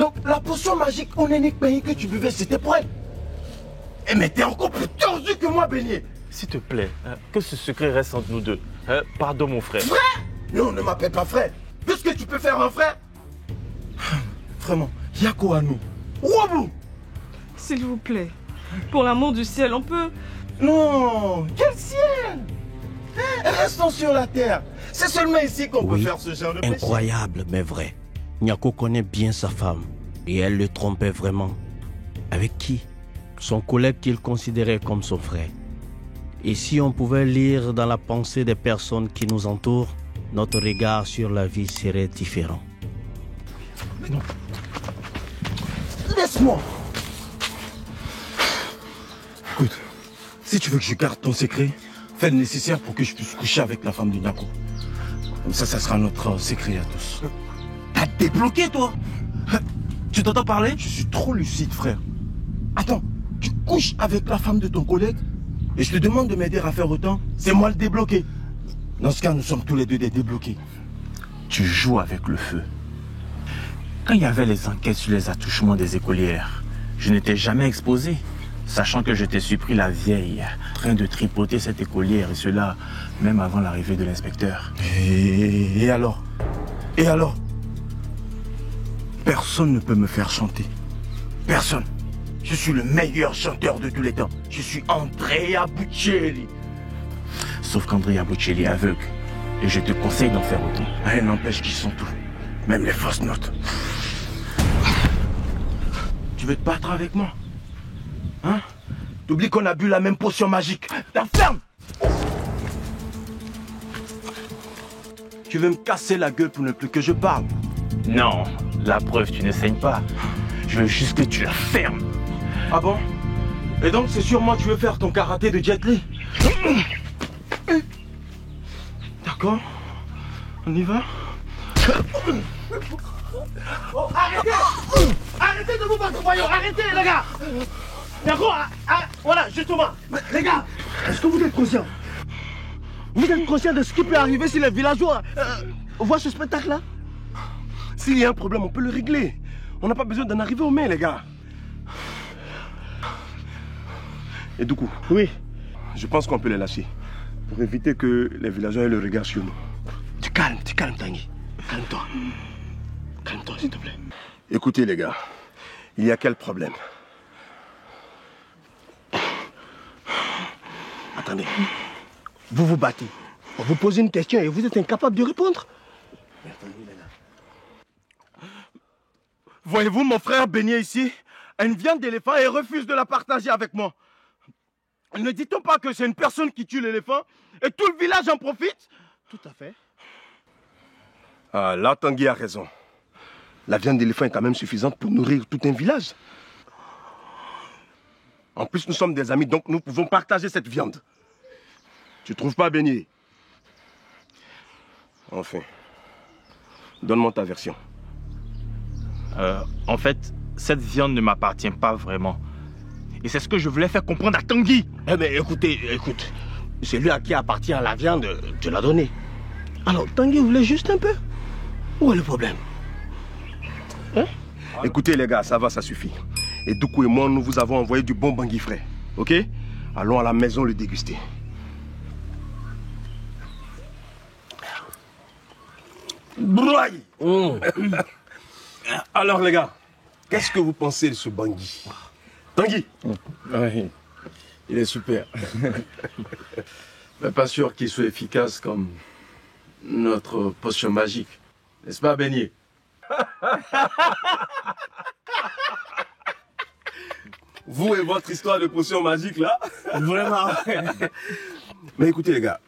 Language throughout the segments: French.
Donc la potion magique onénique Beignet que tu buvais, c'était pour elle. Eh mais t'es encore plus tordu que moi, Beignet. S'il te plaît, que ce secret reste entre nous deux. Pardon, mon frère. Frère? Non, ne m'appelle pas frère. Puisque tu peux faire un frère. Vraiment, y'a quoi à nous? Wabou! S'il vous plaît, pour l'amour du ciel, on peut... Non, quel ciel! Restons sur la terre. C'est seulement ici qu'on peut faire ce genre de péché. Incroyable, mais vrai. Nyako connaît bien sa femme. Et elle le trompait vraiment. Avec qui? Son collègue qu'il considérait comme son frère. Et si on pouvait lire dans la pensée des personnes qui nous entourent, notre regard sur la vie serait différent. Non. Laisse-moi. Écoute, si tu veux que je garde ton secret, fais le nécessaire pour que je puisse coucher avec la femme de Nyako. Comme ça sera notre secret à tous. T'as débloqué, toi? Tu t'entends parler? Je suis trop lucide, frère. Attends, tu couches avec la femme de ton collègue et je te demande de m'aider à faire autant? C'est moi le débloqué. Dans ce cas, nous sommes tous les deux des débloqués. Tu joues avec le feu. Quand il y avait les enquêtes sur les attouchements des écolières, je n'étais jamais exposé, sachant que je t'ai surpris la vieille, en train de tripoter cette écolière, et cela même avant l'arrivée de l'inspecteur. Et alors? Et alors? Personne ne peut me faire chanter. Personne. Je suis le meilleur chanteur de tous les temps. Je suis Andrea Bocelli. Sauf qu'Andrea Bocelli est aveugle. Et je te conseille d'en faire autant. Rien n'empêche qu'ils sont tout. Même les fausses notes. Tu veux te battre avec moi? Hein? T'oublies qu'on a bu la même potion magique. La ferme! Tu veux me casser la gueule pour ne plus que je parle? Non, la preuve, tu ne saignes pas. Je veux juste que tu la fermes. Ah bon? Et donc c'est sûrement que tu veux faire ton karaté de Jet Li? D'accord. On y va? Oh, arrêtez! Arrêtez de vous battre, voyons! Arrêtez, les gars! D'accord? Voilà, justement. Les gars, est-ce que vous êtes conscients? Vous êtes conscients de ce qui peut arriver si les villageois voient ce spectacle-là? S'il y a un problème, on peut le régler. On n'a pas besoin d'en arriver aux mains, les gars. Et du coup, oui, je pense qu'on peut les lâcher. Pour éviter que les villageois aient le regard sur nous. Tu calmes, Tanguy. Calme-toi. Calme-toi, s'il te plaît. Écoutez, les gars, il y a quel problème? Attendez. Vous vous battez. On vous pose une question et vous êtes incapable de répondre. Voyez-vous mon frère Beignet ici a une viande d'éléphant et refuse de la partager avec moi. Ne dit-on pas que c'est une personne qui tue l'éléphant et tout le village en profite? Tout à fait. Ah, là, Tanguy a raison. La viande d'éléphant est quand même suffisante pour nourrir tout un village. En plus, nous sommes des amis, donc nous pouvons partager cette viande. Tu trouves pas, Beignet? Enfin, donne-moi ta version. En fait, cette viande ne m'appartient pas vraiment. Et c'est ce que je voulais faire comprendre à Tanguy. Eh bien, écoute. C'est lui à qui appartient la viande, tu l'as donné. Alors, Tanguy voulait juste un peu. Où est le problème? Hein? Écoutez les gars, ça va, ça suffit. Et Doukou et moi, nous vous avons envoyé du bon bangui frais. Ok? Allons à la maison le déguster. Broye! Alors les gars, qu'est-ce que vous pensez de ce bangui? Tanguy? Oui, il est super. Mais pas sûr qu'il soit efficace comme notre potion magique. N'est-ce pas, Beignet? Vous et votre histoire de potion magique là? Vraiment. Mais écoutez les gars,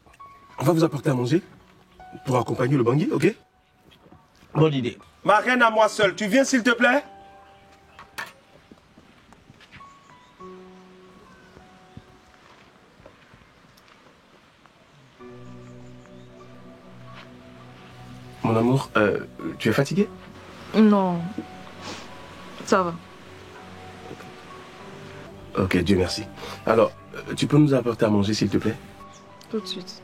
on va vous apporter à manger pour accompagner le bangui, ok? Bonne idée. Ma reine à moi seule, tu viens s'il te plaît? Mon amour, tu es fatigué? Non, ça va. Ok, Dieu merci. Alors, tu peux nous apporter à manger s'il te plaît? Tout de suite.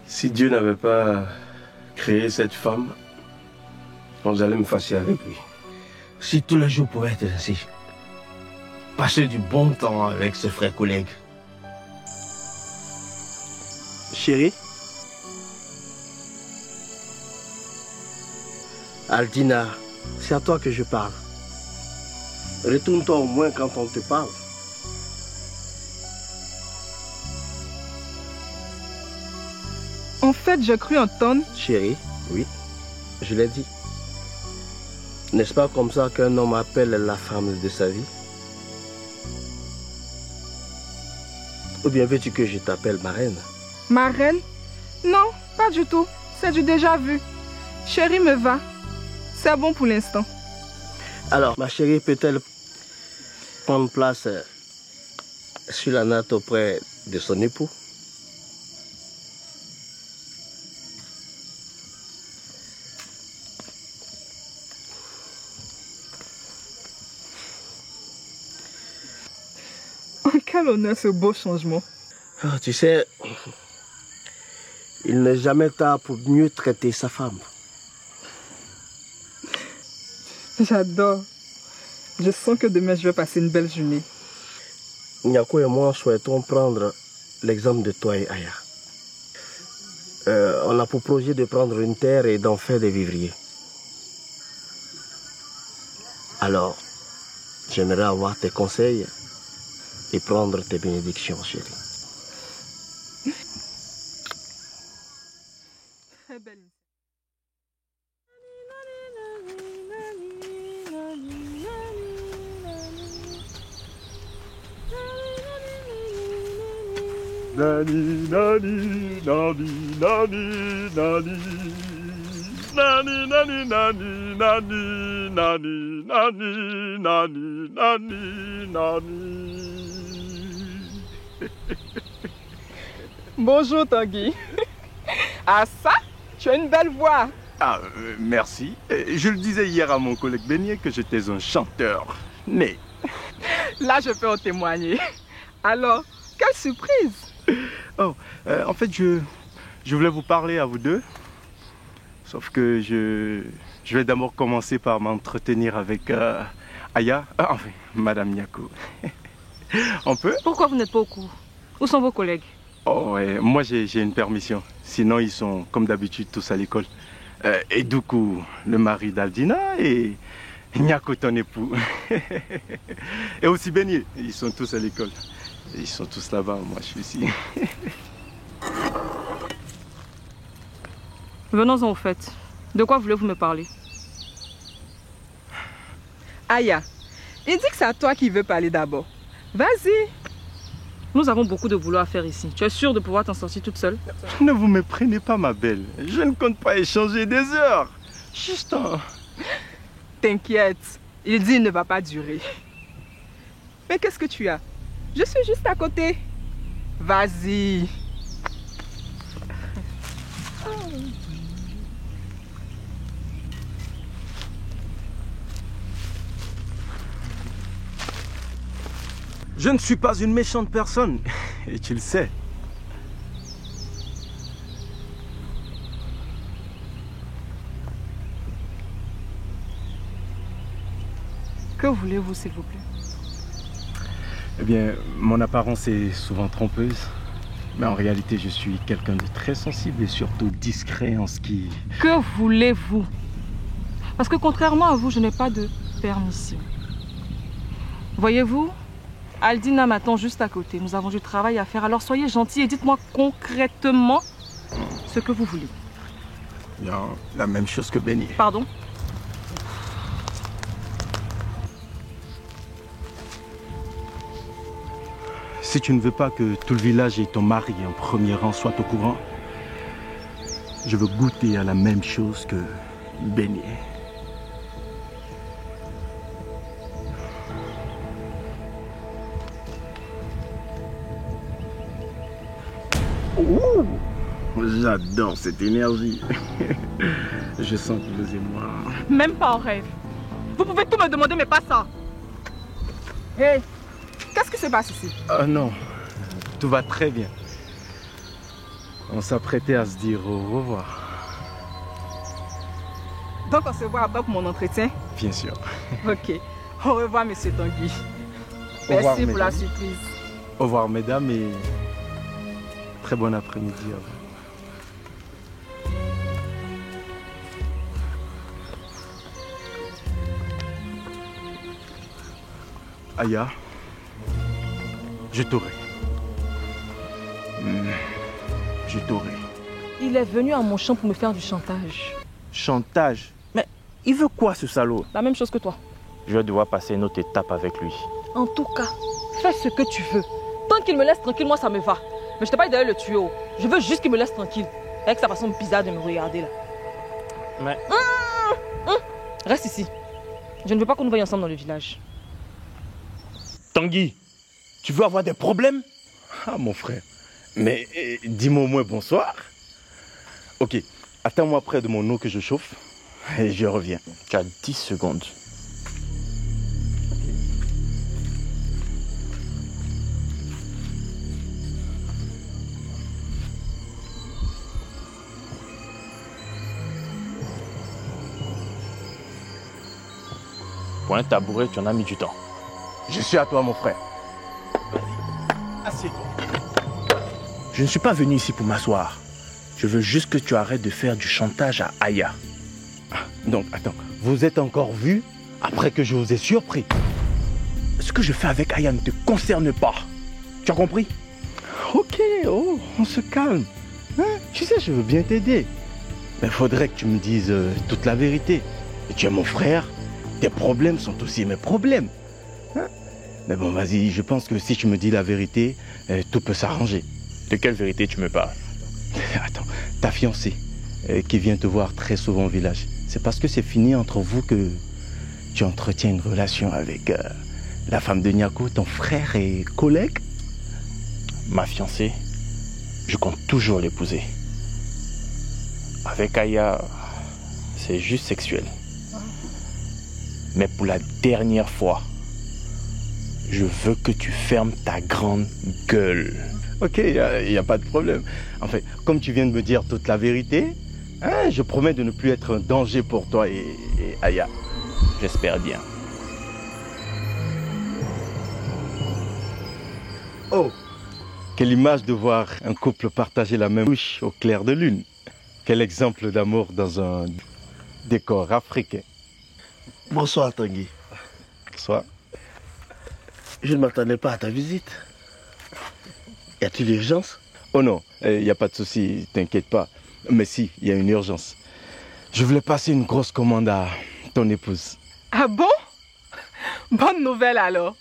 Si Dieu n'avait pas créé cette femme, pense que j'allais me fâcher avec lui. Si tous les jours pouvaient être ainsi, passer du bon temps avec ses frères collègues. Chérie? Aldina, c'est à toi que je parle. Retourne-toi au moins quand on te parle. En fait, j'ai cru entendre. Chérie, oui, je l'ai dit. N'est-ce pas comme ça qu'un homme appelle la femme de sa vie? Ou bien veux-tu que je t'appelle ma reine? Ma reine? Non, pas du tout. C'est du déjà vu. Chérie me va. C'est bon pour l'instant. Alors, ma chérie peut-elle prendre place sur la natte auprès de son époux? Quel honneur ce beau changement. Oh, tu sais, il n'est jamais tard pour mieux traiter sa femme. J'adore. Je sens que demain je vais passer une belle journée. Nyako et moi souhaitons prendre l'exemple de toi et Aya. On a pour projet de prendre une terre et d'en faire des vivriers. Alors, j'aimerais avoir tes conseils et prendre tes bénédictions, chérie. Très belle. Nani, nani, nani, nani, nani. Nani, nani, nani, nani, nani, nani, nani, nani, nani. Bonjour Tanguy. Ah ça, tu as une belle voix. Ah, merci. Je le disais hier à mon collègue Beignet que j'étais un chanteur né. Là, je peux en témoigner. Alors, quelle surprise. Oh, en fait, je voulais vous parler à vous deux. Sauf que je vais d'abord commencer par m'entretenir avec Aya, enfin, Madame Nyako. On peut? Pourquoi vous n'êtes pas au cours? Où sont vos collègues? Oh, ouais, moi j'ai une permission. Sinon, ils sont comme d'habitude tous à l'école. Et du coup, le mari d'Aldina et Nyako, ton époux. Et aussi Beignet, ils sont tous à l'école. Ils sont tous là-bas, moi je suis ici. Venons-en au fait. De quoi voulez-vous me parler? Aya, il dit que c'est à toi qui veut parler d'abord. Vas-y. Nous avons beaucoup de boulot à faire ici. Tu es sûre de pouvoir t'en sortir toute seule? Ne vous méprenez pas, ma belle. Je ne compte pas échanger des heures. Juste un... T'inquiète, il dit qu'il ne va pas durer. Mais qu'est-ce que tu as? Je suis juste à côté. Vas-y. Je ne suis pas une méchante personne. Et tu le sais. Que voulez-vous, s'il vous plaît? Eh bien, mon apparence est souvent trompeuse. Mais en réalité, je suis quelqu'un de très sensible et surtout discret en ce qui... Que voulez-vous? Parce que contrairement à vous, je n'ai pas de permission. Voyez-vous, Aldina m'attend juste à côté. Nous avons du travail à faire. Alors soyez gentils et dites-moi concrètement ce que vous voulez. Bien, la même chose que Beignet. Pardon? Si tu ne veux pas que tout le village et ton mari en premier rang soient au courant, je veux goûter à la même chose que Beignet. Ouh, j'adore cette énergie. Je sens que vous et moi... Même pas en rêve. Vous pouvez tout me demander, mais pas ça. Hé, qu'est-ce qui se passe ici? Ah non, tout va très bien. On s'apprêtait à se dire au revoir. Donc on se voit après pour mon entretien? Bien sûr. Ok. Au revoir, monsieur Tanguy. Au revoir, Merci pour la mesdames. surprise. Au revoir, mesdames, et très bon après-midi à vous. Aya, je t'aurai. Je t'aurai. Il est venu à mon champ pour me faire du chantage. Chantage? Mais il veut quoi ce salaud? La même chose que toi. Je vais devoir passer une autre étape avec lui. En tout cas, fais ce que tu veux. Tant qu'il me laisse tranquille, moi ça me va. Mais je t'ai pas dit d'aller le tuer. Oh. Je veux juste qu'il me laisse tranquille. Avec sa façon bizarre de me regarder là. Mais... Reste ici. Je ne veux pas qu'on nous voie ensemble dans le village. Tanguy, tu veux avoir des problèmes? Ah, mon frère. Mais dis-moi au moins bonsoir. Ok, attends-moi près de mon eau que je chauffe et je reviens. Tu as 10 secondes. Pour un tabouret, tu en as mis du temps. Je suis à toi, mon frère. Assieds-toi. Je ne suis pas venu ici pour m'asseoir. Je veux juste que tu arrêtes de faire du chantage à Aya. Donc, attends, vous êtes encore vus après que je vous ai surpris? Ce que je fais avec Aya ne te concerne pas. Tu as compris? Ok, oh, on se calme. Hein? Tu sais, je veux bien t'aider. Mais il faudrait que tu me dises toute la vérité. Et tu es mon frère, tes problèmes sont aussi mes problèmes. Hein? Mais bon, vas-y, je pense que si tu me dis la vérité, tout peut s'arranger. De quelle vérité tu me parles? Attends, ta fiancée, qui vient te voir très souvent au village, c'est parce que c'est fini entre vous que tu entretiens une relation avec la femme de Niako, ton frère et collègue? Ma fiancée, je compte toujours l'épouser. Avec Aya, c'est juste sexuel. Mais pour la dernière fois, je veux que tu fermes ta grande gueule. Ok, il n'y a pas de problème. En fait, comme tu viens de me dire toute la vérité, hein, je promets de ne plus être un danger pour toi et Aya. J'espère bien. Oh, quelle image de voir un couple partager la même couche au clair de lune. Quel exemple d'amour dans un décor africain. Bonsoir Tanguy. Bonsoir. Je ne m'attendais pas à ta visite. Y a-t-il urgence? Oh non, il n'y a pas de souci, t'inquiète pas. Mais si, il y a une urgence. Je voulais passer une grosse commande à ton épouse. Ah bon? Bonne nouvelle alors.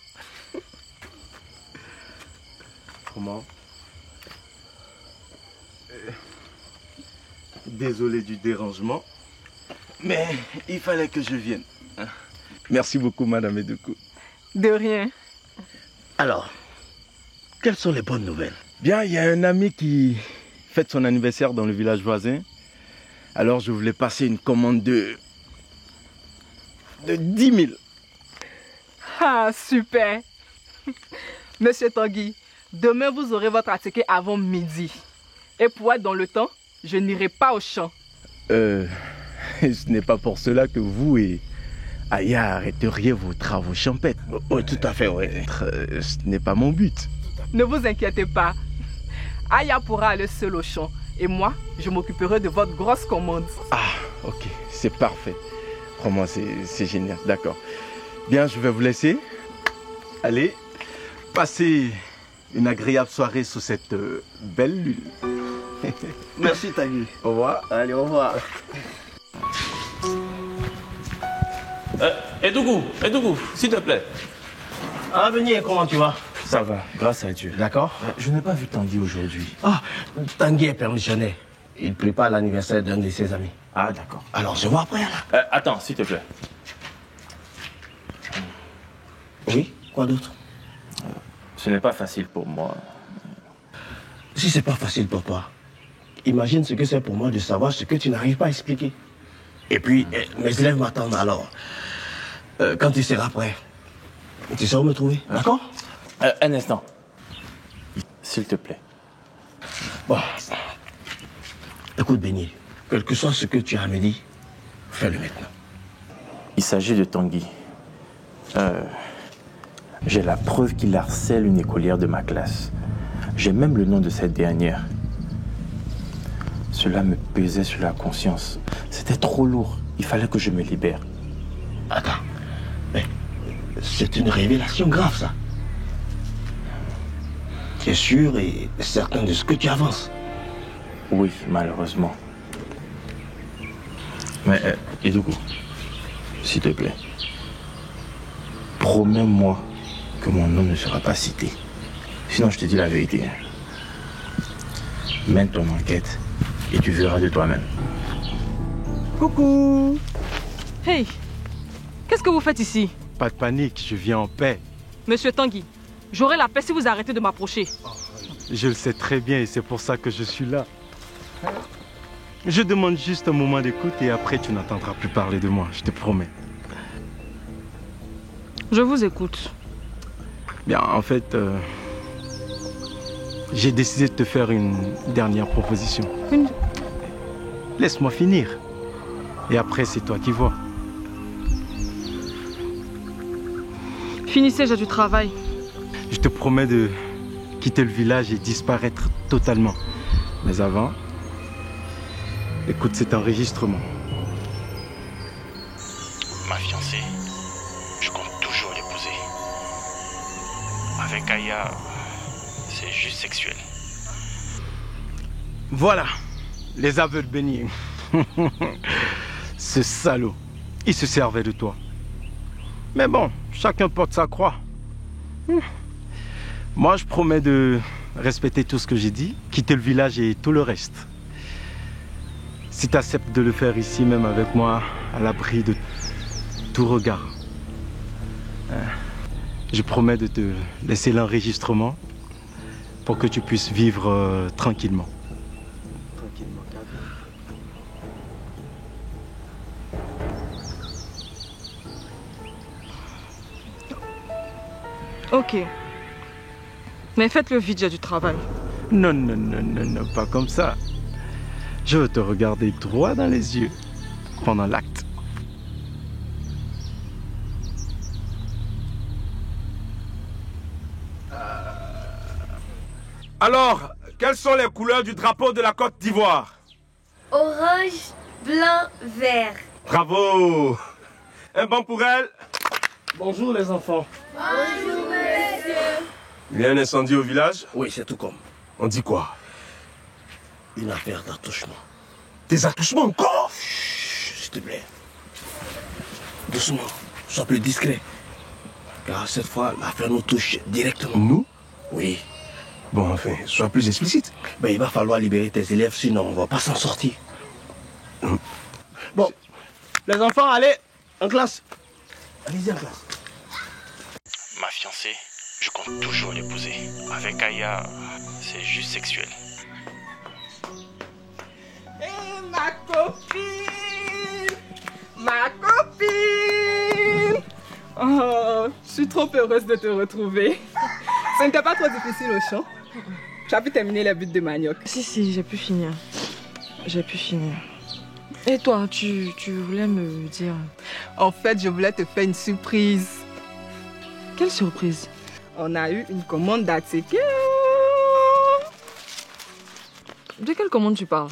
Comment? Désolé du dérangement, mais il fallait que je vienne. Merci beaucoup, Madame Edoukou. De rien. Alors, quelles sont les bonnes nouvelles? Bien, il y a un ami qui fête son anniversaire dans le village voisin. Alors, je voulais passer une commande de 10 000. Ah, super. Monsieur Tanguy, demain vous aurez votre attiqué avant midi. Et pour être dans le temps, je n'irai pas au champ. Ce n'est pas pour cela que vous et Aya arrêteriez vos travaux champêtres. Oui, tout à fait, oui. Ce n'est pas mon but. Ne vous inquiétez pas. Aya pourra aller seul au champ. Et moi, je m'occuperai de votre grosse commande. Ah, ok, c'est parfait. Vraiment, c'est génial, d'accord. Bien, je vais vous laisser. Allez, passez une agréable soirée sous cette belle lune. Merci Tanguy. Au revoir. Allez, au revoir. Edoukou, s'il te plaît. Ah, venez, comment tu vas? Ça va, grâce à Dieu. D'accord. Je n'ai pas vu Tanguy aujourd'hui. Ah, Tanguy est permissionné. Il prépare l'anniversaire d'un de ses amis. Ah, d'accord. Alors, je vois après, là. Attends, s'il te plaît. Oui, quoi d'autre? Ce n'est pas facile pour moi. Si c'est pas facile pour toi, imagine ce que c'est pour moi de savoir ce que tu n'arrives pas à expliquer. Et puis, mes élèves m'attendent alors. Quand tu seras prêt, tu sauras me trouver, d'accord? Un instant. S'il te plaît. Bon. Écoute, Béni, quel que soit ce que tu as à me dire, Fais-le maintenant. Il s'agit de Tanguy. J'ai la preuve qu'il harcèle une écolière de ma classe. J'ai même le nom de cette dernière. Cela me pesait sur la conscience. C'était trop lourd. Il fallait que je me libère. Attends, mais c'est une révélation grave, ça. Tu es sûr et certain de ce que tu avances? Oui, malheureusement. Mais, Edougou, s'il te plaît, promets-moi que mon nom ne sera pas cité. Sinon, je te dis la vérité. Mène ton enquête et tu verras de toi-même. Coucou. Hey, qu'est-ce que vous faites ici? Pas de panique, je viens en paix. Monsieur Tanguy, j'aurai la paix si vous arrêtez de m'approcher. Je le sais très bien et c'est pour ça que je suis là. Je demande juste un moment d'écoute et après tu n'entendras plus parler de moi, je te promets. Je vous écoute. Bien, en fait, j'ai décidé de te faire une dernière proposition. Laisse-moi finir. Et après, c'est toi qui vois. Finissez, j'ai du travail. Je te promets de quitter le village et disparaître totalement. Mais avant, écoute cet enregistrement. Ma fiancée, je compte toujours l'épouser. Avec Aya, c'est juste sexuel. Voilà, les aveux de Béni. Ce salaud, il se servait de toi. Mais bon, chacun porte sa croix. Moi, je promets de respecter tout ce que j'ai dit, quitter le village et tout le reste. Si tu acceptes de le faire ici, même avec moi, à l'abri de tout regard, je promets de te laisser l'enregistrement pour que tu puisses vivre tranquillement. Ok. Mais faites-le vite, j'ai du travail. Non, non, non, non, non, pas comme ça. Je veux te regarder droit dans les yeux pendant l'acte. Alors, quelles sont les couleurs du drapeau de la Côte d'Ivoire? Orange, blanc, vert. Bravo! Un bon pour elle. Bonjour les enfants. Bonjour, monsieur. Il y a un incendie au village? Oui, c'est tout comme. On dit quoi? Une affaire d'attouchement. Des attouchements encore? Chut, s'il te plaît. Doucement, sois plus discret. Car cette fois, l'affaire nous touche directement. Nous? Oui. Bon, enfin, sois plus explicite. Ben, il va falloir libérer tes élèves, sinon on va pas s'en sortir. Bon, les enfants, allez, en classe. Allez-y en classe. Ma fiancée, je compte toujours l'épouser. Avec Aya, c'est juste sexuel. Ma copine! Ma copine! Oh, je suis trop heureuse de te retrouver. Ce n'était pas trop difficile au champ. Tu as pu terminer les buts de manioc. Si, j'ai pu finir. J'ai pu finir. Et toi, tu voulais me dire... En fait, je voulais te faire une surprise. Quelle surprise? On a eu une commande d'attiqué. De quelle commande tu parles?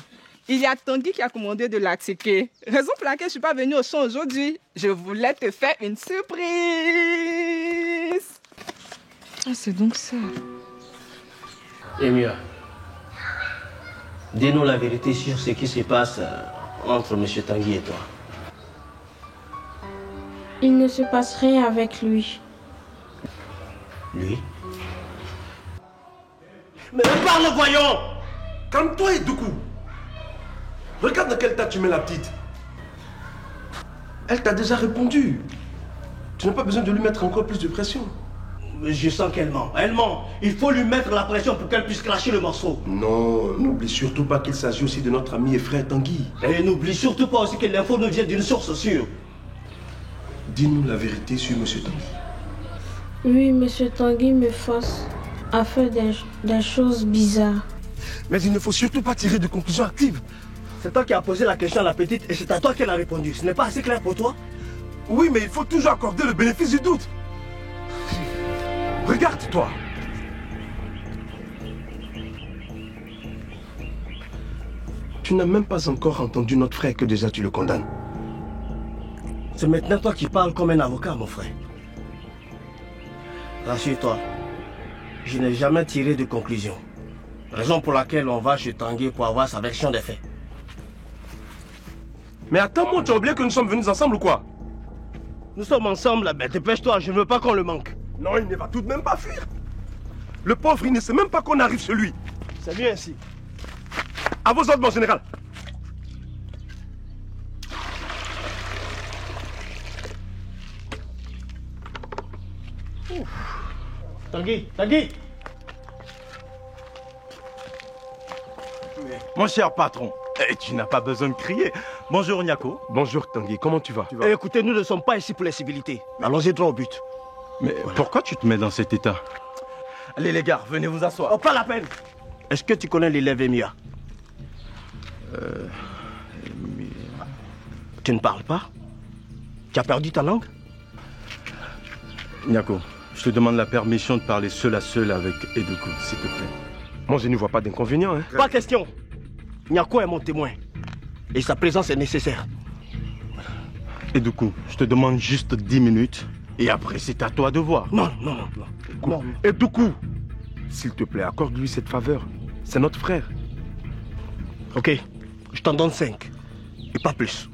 Il y a Tanguy qui a commandé de l'attiqué. Raison pour laquelle je ne suis pas venue au champ aujourd'hui. Je voulais te faire une surprise. Ah, c'est donc ça. Emia, dis-nous la vérité sur ce qui se passe entre M. Tanguy et toi. Il ne se passe rien avec lui. Lui? Mais parle, voyons! Calme-toi, Edougou. Regarde dans quel tas tu mets la petite. Elle t'a déjà répondu. Tu n'as pas besoin de lui mettre encore plus de pression. Je sens qu'elle ment. Elle ment. Il faut lui mettre la pression pour qu'elle puisse cracher le morceau. Non, n'oublie surtout pas qu'il s'agit aussi de notre ami et frère Tanguy. Et n'oublie surtout pas aussi que l'info nous vient d'une source sûre. Dis-nous la vérité sur M. Tanguy. Oui, monsieur Tanguy me force à faire des choses bizarres. Mais il ne faut surtout pas tirer de conclusions actives. C'est toi qui as posé la question à la petite et c'est à toi qu'elle a répondu. Ce n'est pas assez clair pour toi? Oui, mais il faut toujours accorder le bénéfice du doute. Regarde-toi. Tu n'as même pas encore entendu notre frère que déjà tu le condamnes. C'est maintenant toi qui parles comme un avocat, mon frère. Rassure-toi, je n'ai jamais tiré de conclusion. Raison pour laquelle on va chez Tanguy pour avoir sa version des faits. Mais attends-moi, tu as oublié que nous sommes venus ensemble ou quoi? Nous sommes ensemble, mais dépêche-toi, je ne veux pas qu'on le manque. Non, il ne va tout de même pas fuir. Le pauvre, il ne sait même pas qu'on arrive chez lui. C'est bien ainsi. À vos ordres, mon général. Tanguy, Tanguy! Mon cher patron, tu n'as pas besoin de crier. Bonjour Nyako. Bonjour Tanguy, comment tu vas? Écoutez, nous ne sommes pas ici pour les civilités. Allons-y droit au but. Mais pourquoi tu te mets dans cet état? Allez les gars, venez vous asseoir. Oh, pas la peine. Est-ce que tu connais l'élève Emia? Tu ne parles pas? Tu as perdu ta langue? Nyako, je te demande la permission de parler seul à seul avec Edoukou, s'il te plaît. Moi, je n'y vois pas d'inconvénient. Hein. Pas question. Nyako est mon témoin. Et sa présence est nécessaire. Edoukou, je te demande juste 10 minutes. Et après, c'est à toi de voir. Non, non, non. Non. Edoukou, s'il te plaît, accorde-lui cette faveur. C'est notre frère. Ok, je t'en donne 5. Et pas plus.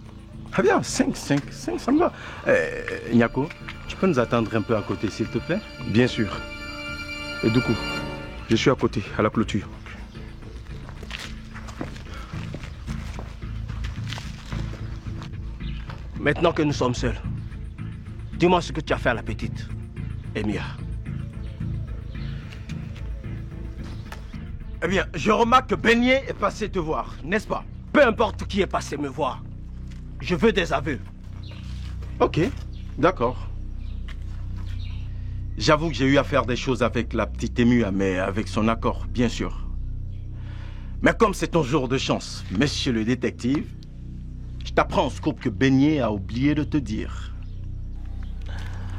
Ah bien, 5, ça me va. Nyako, tu peux nous attendre un peu à côté, s'il te plaît? Bien sûr. Edoukou, je suis à côté, à la clôture. Maintenant que nous sommes seuls, dis-moi ce que tu as fait à la petite, Emia. Eh bien, je remarque que Beignet est passé te voir, n'est-ce pas? Peu importe qui est passé me voir, je veux des aveux. Ok, d'accord. J'avoue que j'ai eu à faire des choses avec la petite Emia, mais avec son accord, bien sûr. Mais comme c'est ton jour de chance, monsieur le détective, je t'apprends en scoop que Beignet a oublié de te dire.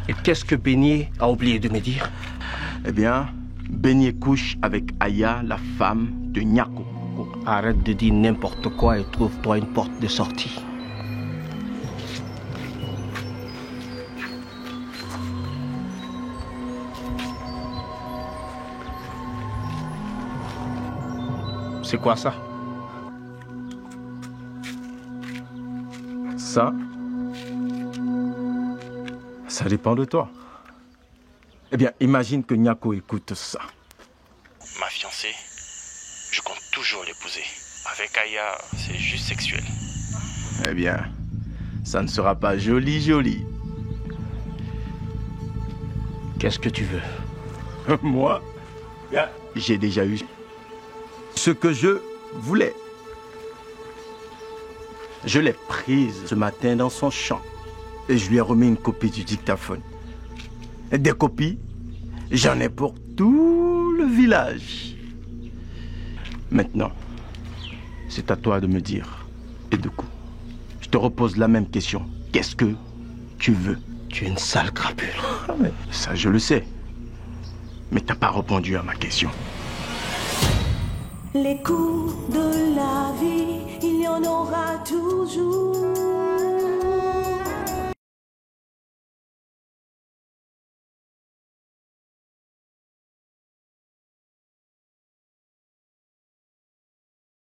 Et qu'est-ce que Beignet a oublié de me dire? Eh bien, Beignet couche avec Aya, la femme de Nyako. Arrête de dire n'importe quoi et trouve-toi une porte de sortie. C'est quoi ça? Ça dépend de toi. Eh bien, imagine que Nyako écoute ça. Ma fiancée, je compte toujours l'épouser. Avec Aya, c'est juste sexuel. Eh bien, ça ne sera pas joli. Qu'est-ce que tu veux? Moi, j'ai déjà eu ce que je voulais. Je l'ai prise ce matin dans son champ et je lui ai remis une copie du dictaphone. Et des copies, j'en ai pour tout le village. Maintenant, c'est à toi de me dire, Edoukou. Je te repose la même question. Qu'est-ce que tu veux? Tu es une sale crapule. Ça, je le sais. Mais t'as pas répondu à ma question. Les coups de la vie, il y en aura toujours.